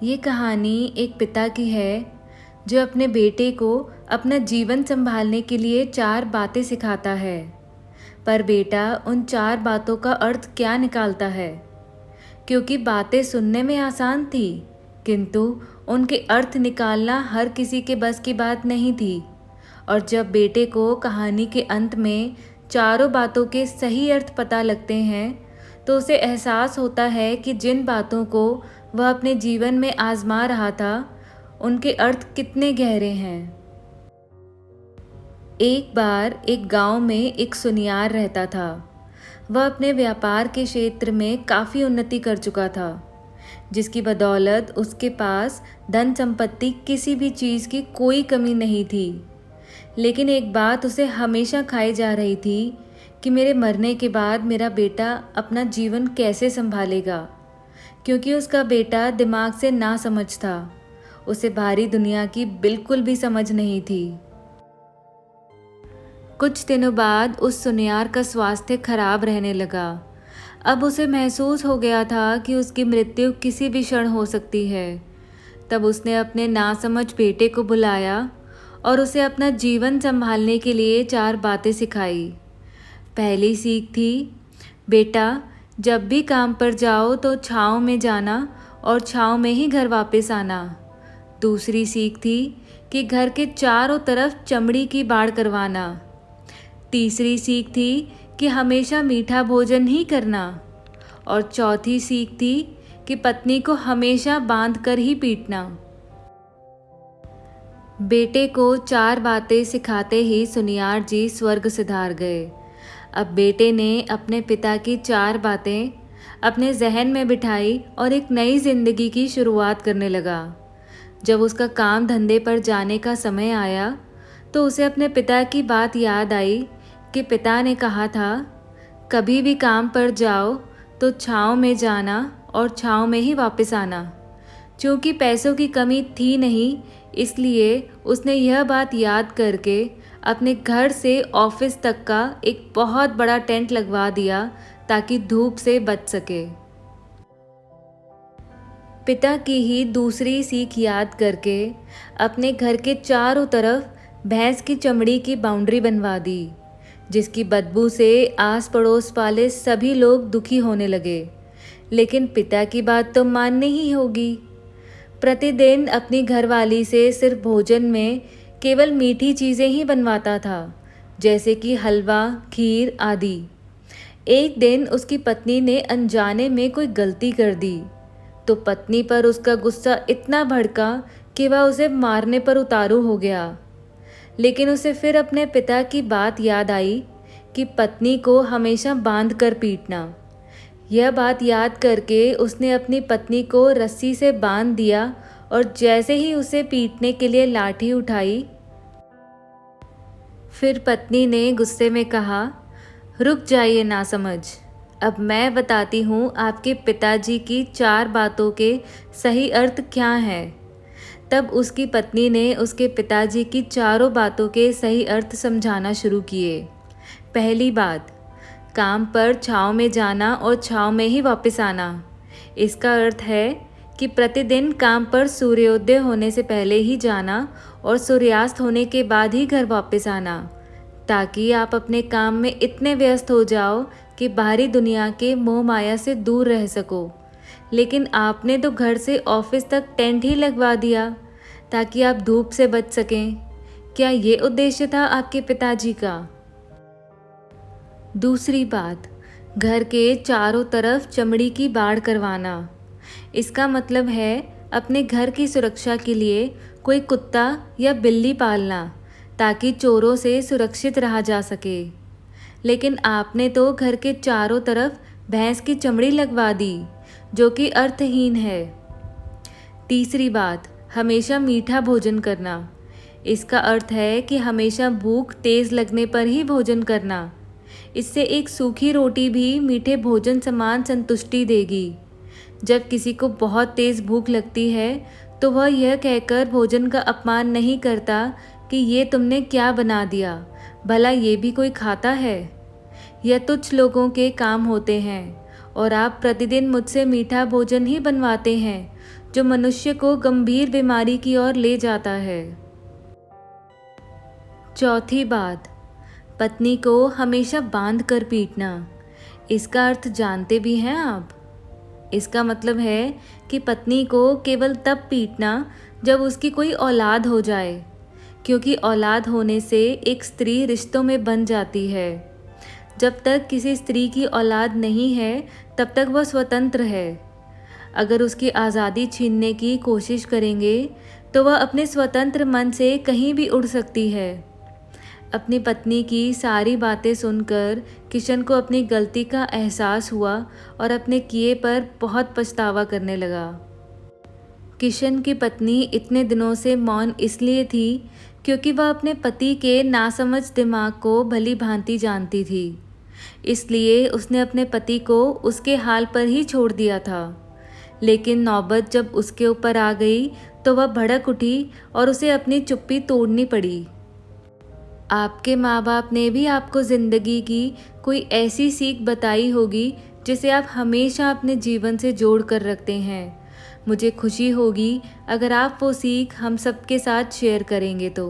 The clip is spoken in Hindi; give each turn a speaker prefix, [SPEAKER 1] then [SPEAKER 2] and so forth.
[SPEAKER 1] ये कहानी एक पिता की है जो अपने बेटे को अपना जीवन संभालने के लिए 4 बातें सिखाता है। पर बेटा उन 4 बातों का अर्थ क्या निकालता है, क्योंकि बातें सुनने में आसान थी किंतु उनके अर्थ निकालना हर किसी के बस की बात नहीं थी। और जब बेटे को कहानी के अंत में चारों बातों के सही अर्थ पता लगते हैं तो उसे एहसास होता है कि जिन बातों को वह अपने जीवन में आजमा रहा था उनके अर्थ कितने गहरे हैं। एक बार एक गांव में एक सुनियार रहता था। वह अपने व्यापार के क्षेत्र में काफ़ी उन्नति कर चुका था, जिसकी बदौलत उसके पास धन संपत्ति किसी भी चीज़ की कोई कमी नहीं थी। लेकिन एक बात उसे हमेशा खाई जा रही थी कि मेरे मरने के बाद मेरा बेटा अपना जीवन कैसे संभालेगा, क्योंकि उसका बेटा दिमाग से ना समझ था। उसे बाहरी दुनिया की बिल्कुल भी समझ नहीं थी। कुछ दिनों बाद उस सुनियार का स्वास्थ्य खराब रहने लगा। अब उसे महसूस हो गया था कि उसकी मृत्यु किसी भी क्षण हो सकती है। तब उसने अपने नासमझ बेटे को बुलाया और उसे अपना जीवन संभालने के लिए 4 बातें सिखाई। पहली सीख थी, बेटा जब भी काम पर जाओ तो छाँव में जाना और छाँव में ही घर वापस आना। दूसरी सीख थी कि घर के चारों तरफ चमड़ी की बाड़ करवाना। तीसरी सीख थी कि हमेशा मीठा भोजन ही करना। और चौथी सीख थी कि पत्नी को हमेशा बांध कर ही पीटना। बेटे को 4 बातें सिखाते ही सुनियार जी स्वर्ग सिधार गए। अब बेटे ने अपने पिता की 4 बातें अपने जहन में बिठाई और एक नई जिंदगी की शुरुआत करने लगा। जब उसका काम धंधे पर जाने का समय आया तो उसे अपने पिता की बात याद आई कि पिता ने कहा था, कभी भी काम पर जाओ तो छाँव में जाना और छाँव में ही वापस आना। चूँकि पैसों की कमी थी नहीं, इसलिए उसने यह बात याद करके अपने घर से ऑफिस तक का एक बहुत बड़ा टेंट लगवा दिया ताकि धूप से बच सके। पिता की ही दूसरी सीख याद करके अपने घर के चारों तरफ भैंस की चमड़ी की बाउंड्री बनवा दी, जिसकी बदबू से आस पड़ोस वाले सभी लोग दुखी होने लगे। लेकिन पिता की बात तो माननी ही होगी। प्रतिदिन अपनी घरवाली से सिर्फ भोजन में केवल मीठी चीज़ें ही बनवाता था, जैसे कि हलवा, खीर आदि। एक दिन उसकी पत्नी ने अनजाने में कोई गलती कर दी तो पत्नी पर उसका गुस्सा इतना भड़का कि वह उसे मारने पर उतारू हो गया। लेकिन उसे फिर अपने पिता की बात याद आई कि पत्नी को हमेशा बांध कर पीटना। यह बात याद करके उसने अपनी पत्नी को रस्सी से बांध दिया और जैसे ही उसे पीटने के लिए लाठी उठाई, फिर पत्नी ने गुस्से में कहा, रुक जाइए नासमझ, अब मैं बताती हूँ आपके पिताजी की 4 बातों के सही अर्थ क्या हैं। तब उसकी पत्नी ने उसके पिताजी की चारों बातों के सही अर्थ समझाना शुरू किए। पहली बात, काम पर छाँव में जाना और छाँव में ही वापस आना। इसका अर्थ है कि प्रतिदिन काम पर सूर्योदय होने से पहले ही जाना और सूर्यास्त होने के बाद ही घर वापस आना, ताकि आप अपने काम में इतने व्यस्त हो जाओ कि बाहरी दुनिया के मोह माया से दूर रह सको। लेकिन आपने तो घर से ऑफिस तक टेंट ही लगवा दिया ताकि आप धूप से बच सकें। क्या ये उद्देश्य था आपके पिताजी का? दूसरी बात, घर के चारों तरफ चमड़ी की बाड़ करवाना। इसका मतलब है अपने घर की सुरक्षा के लिए कोई कुत्ता या बिल्ली पालना ताकि चोरों से सुरक्षित रहा जा सके। लेकिन आपने तो घर के चारों तरफ भैंस की चमड़ी लगवा दी, जो कि अर्थहीन है। तीसरी बात, हमेशा मीठा भोजन करना। इसका अर्थ है कि हमेशा भूख तेज़ लगने पर ही भोजन करना। इससे एक सूखी रोटी भी मीठे भोजन समान संतुष्टि देगी। जब किसी को बहुत तेज़ भूख लगती है तो वह यह कहकर भोजन का अपमान नहीं करता कि ये तुमने क्या बना दिया, भला ये भी कोई खाता है। यह तुच्छ लोगों के काम होते हैं और आप प्रतिदिन मुझसे मीठा भोजन ही बनवाते हैं, जो मनुष्य को गंभीर बीमारी की ओर ले जाता है। चौथी बात, पत्नी को हमेशा बांध कर पीटना। इसका अर्थ जानते भी हैं आप? इसका मतलब है कि पत्नी को केवल तब पीटना जब उसकी कोई औलाद हो जाए, क्योंकि औलाद होने से एक स्त्री रिश्तों में बन जाती है। जब तक किसी स्त्री की औलाद नहीं है तब तक वह स्वतंत्र है। अगर उसकी आज़ादी छीनने की कोशिश करेंगे तो वह अपने स्वतंत्र मन से कहीं भी उड़ सकती है। अपनी पत्नी की सारी बातें सुनकर किशन को अपनी गलती का एहसास हुआ और अपने किए पर बहुत पछतावा करने लगा। किशन की पत्नी इतने दिनों से मौन इसलिए थी क्योंकि वह अपने पति के नासमझ दिमाग को भली भांति जानती थी। इसलिए उसने अपने पति को उसके हाल पर ही छोड़ दिया था। लेकिन नौबत जब उसके ऊपर आ गई तो वह भड़क उठी और उसे अपनी चुप्पी तोड़नी पड़ी। आपके माँ बाप ने भी आपको ज़िंदगी की कोई ऐसी सीख बताई होगी जिसे आप हमेशा अपने जीवन से जोड़ कर रखते हैं। मुझे खुशी होगी अगर आप वो सीख हम सबके साथ शेयर करेंगे तो।